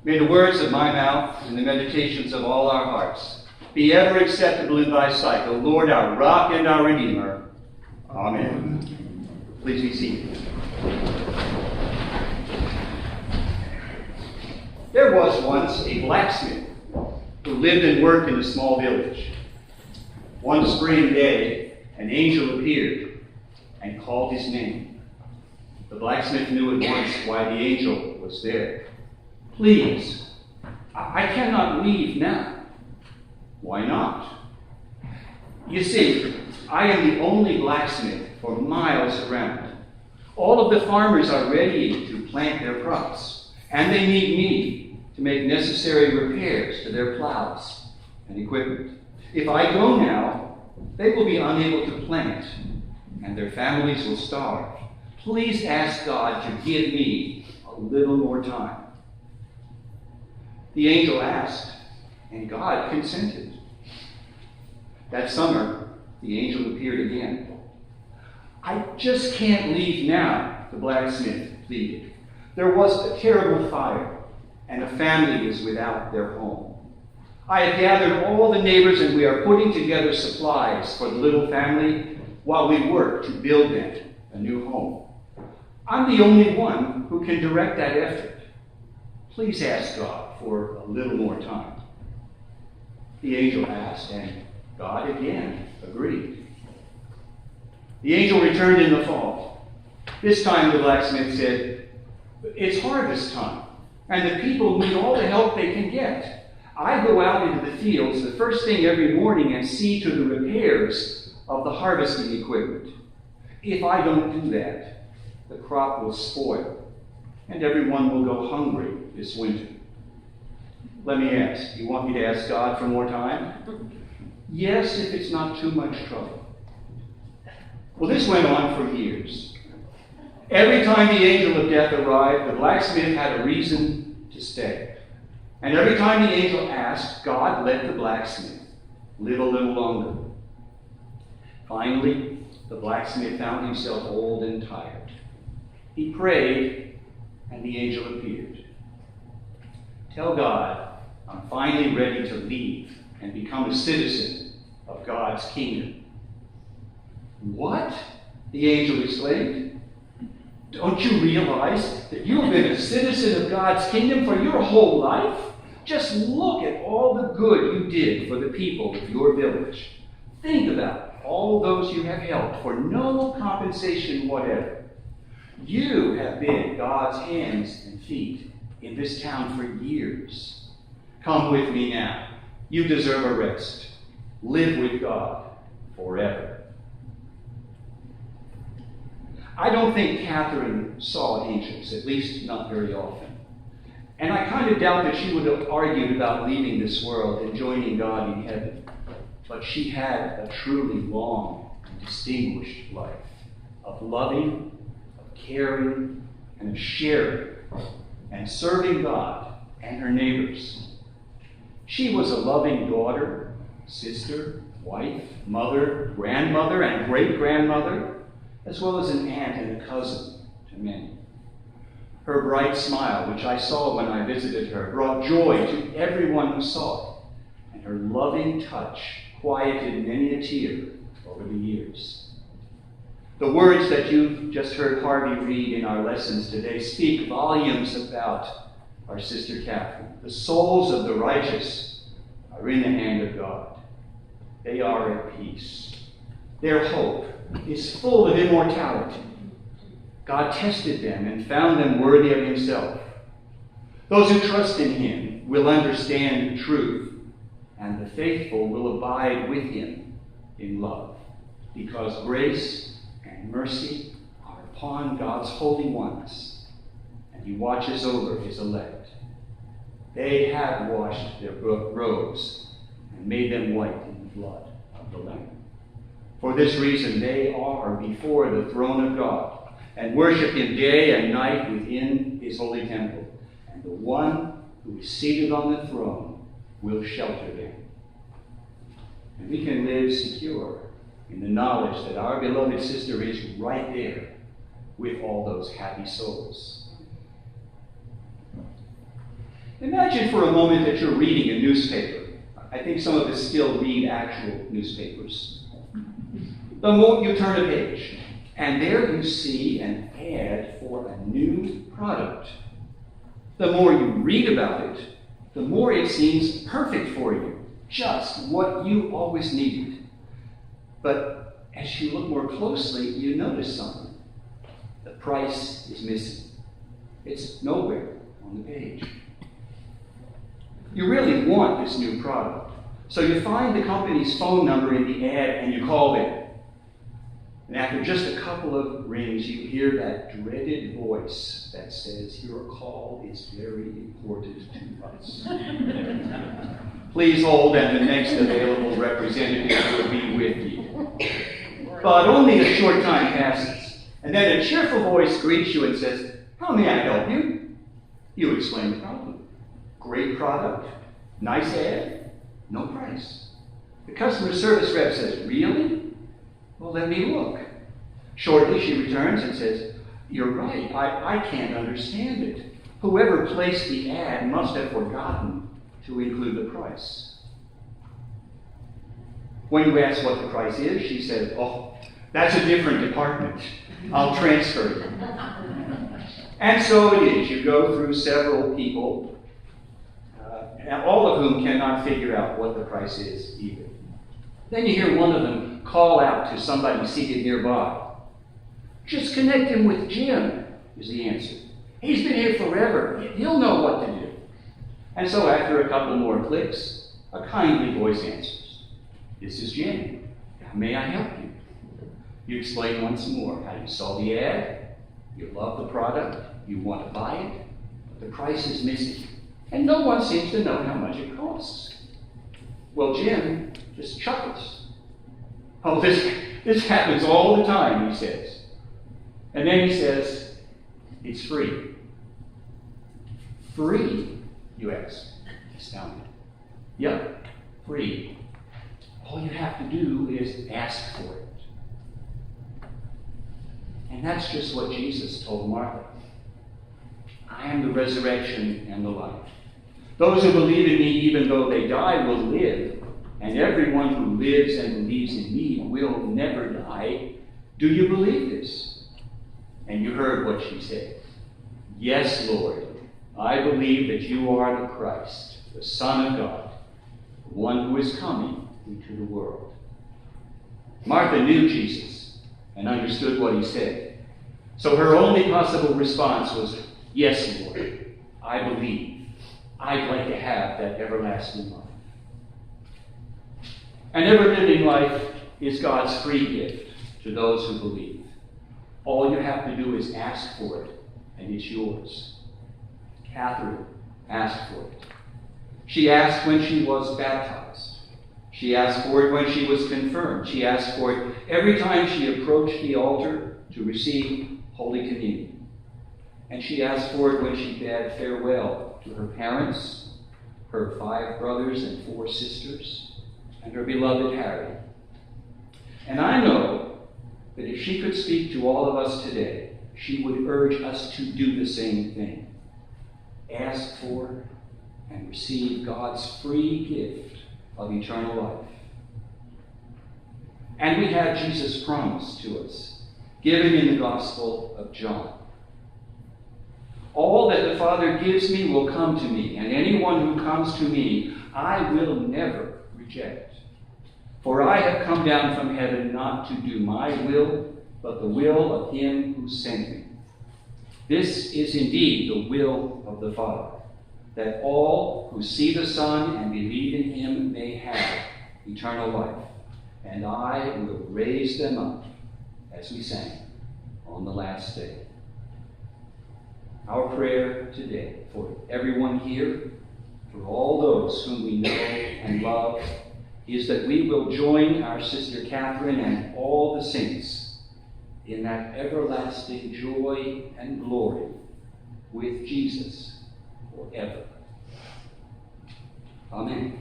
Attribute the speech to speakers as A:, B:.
A: May the words of my mouth and the meditations of all our hearts be ever acceptable in thy sight, O Lord, our rock and our redeemer. Amen. Please be seated. There was once a blacksmith who lived and worked in a small village. One spring day, an angel appeared and called his name. The blacksmith knew at once why the angel was there. Please, I cannot leave now. Why not? You see, I am the only blacksmith for miles around. All of the farmers are ready to plant their crops, and they need me to make necessary repairs to their plows and equipment. If I go now, they will be unable to plant, and their families will starve. Please ask God to give me a little more time. The angel asked, and God consented. That summer, the angel appeared again. I just can't leave now, the blacksmith pleaded. There was a terrible fire, and a family is without their home. I have gathered all the neighbors, and we are putting together supplies for the little family while we work to build them a new home. I'm the only one who can direct that effort. Please ask God for a little more time. The angel asked, and God again agreed. The angel returned in the fall. This time the blacksmith said, it's harvest time, and the people need all the help they can get. I go out into the fields the first thing every morning and see to the repairs of the harvesting equipment. If I don't do that, the crop will spoil, and everyone will go hungry this winter. Let me ask, you want me to ask God for more time? Yes, if it's not too much trouble. Well, this went on for years. Every time the angel of death arrived, the blacksmith had a reason to stay. And every time the angel asked, God let the blacksmith live a little longer. Finally, the blacksmith found himself old and tired. He prayed, and the angel appeared. Tell God, I'm finally ready to leave and become a citizen of God's kingdom. What? The angel exclaimed. Don't you realize that you have been a citizen of God's kingdom for your whole life? Just look at all the good you did for the people of your village. Think about all those you have helped for no compensation whatever. You have been God's hands and feet in this town for years. Come with me now. You deserve a rest. Live with God forever. I don't think Catherine saw angels, at least not very often. And I kind of doubt that she would have argued about leaving this world and joining God in heaven. But she had a truly long and distinguished life of loving, of caring, and of sharing, and serving God and her neighbors. She was a loving daughter, sister, wife, mother, grandmother, and great-grandmother, as well as an aunt and a cousin to many. Her bright smile, which I saw when I visited her, brought joy to everyone who saw it, and her loving touch quieted many a tear over the years. The words that you just heard Harvey read in our lessons today speak volumes about our sister Catherine. The souls of the righteous are in the hand of God. They are at peace. Their hope is full of immortality. God tested them and found them worthy of himself. Those who trust in him will understand the truth, and the faithful will abide with him in love, because grace and mercy are upon God's holy ones, and he watches over his elect. They have washed their robes and made them white in the blood of the Lamb. For this reason, they are before the throne of God and worship him day and night within his holy temple. And the one who is seated on the throne will shelter them. And we can live secure in the knowledge that our beloved sister is right there with all those happy souls. Imagine for a moment that you're reading a newspaper. I think some of us still read actual newspapers. The more you turn a page, and there you see an ad for a new product. The more you read about it, the more it seems perfect for you, just what you always needed. But as you look more closely, you notice something. The price is missing. It's nowhere on the page. You really want this new product. So you find the company's phone number in the ad and you call them. And after just a couple of rings, you hear that dreaded voice that says, "Your call is very important to us. Please hold, and the next available representative will be with you." But only a short time passes, and then a cheerful voice greets you and says, "How may I help you?" You explain the problem. Great product, nice ad, no price. The customer service rep says, "Really? Well, let me look." Shortly, she returns and says, "You're right, I can't understand it. Whoever placed the ad must have forgotten to include the price." When you ask what the price is, she says, "Oh, that's a different department. I'll transfer you." And so it is. You go through several people, all of whom cannot figure out what the price is either. Then you hear one of them call out to somebody seated nearby. "Just connect him with Jim," is the answer. "He's been here forever. He'll know what to do." And so after a couple more clicks, a kindly voice answers, "This is Jim. How may I help you?" You explain once more how you saw the ad, you love the product, you want to buy it, but the price is missing, and no one seems to know how much it costs. Well, Jim just chuckles. "Oh, this happens all the time," he says. And then he says, "It's free." "Free?" you ask, astounded. "Yep, free. All you have to do is ask for it." And that's just what Jesus told Martha. "I am the resurrection and the life. Those who believe in me, even though they die, will live, and everyone who lives and believes in me will never die. Do you believe this?" And you heard what she said. "Yes, Lord, I believe that you are the Christ, the Son of God, the one who is coming into the world." Martha knew Jesus and understood what he said. So her only possible response was, "Yes, Lord, I believe. I'd like to have that everlasting life." An ever-living life is God's free gift to those who believe. All you have to do is ask for it, and it's yours. Catherine asked for it. She asked when she was baptized. She asked for it when she was confirmed. She asked for it every time she approached the altar to receive Holy Communion. And she asked for it when she bade farewell to her parents, her 5 brothers and 4 sisters, and her beloved Harry. And I know that if she could speak to all of us today, she would urge us to do the same thing. Ask for and receive God's free gift of eternal life. And we have Jesus' promise to us, given in the Gospel of John. "All that the Father gives me will come to me, and anyone who comes to me I will never reject. For I have come down from heaven not to do my will, but the will of him who sent me. This is indeed the will of the Father, that all who see the Son and believe in him may have eternal life, and I will raise them up," as we sang, "on the last day." Our prayer today for everyone here, for all those whom we know and love, is that we will join our sister Catherine and all the saints in that everlasting joy and glory with Jesus forever. Amen.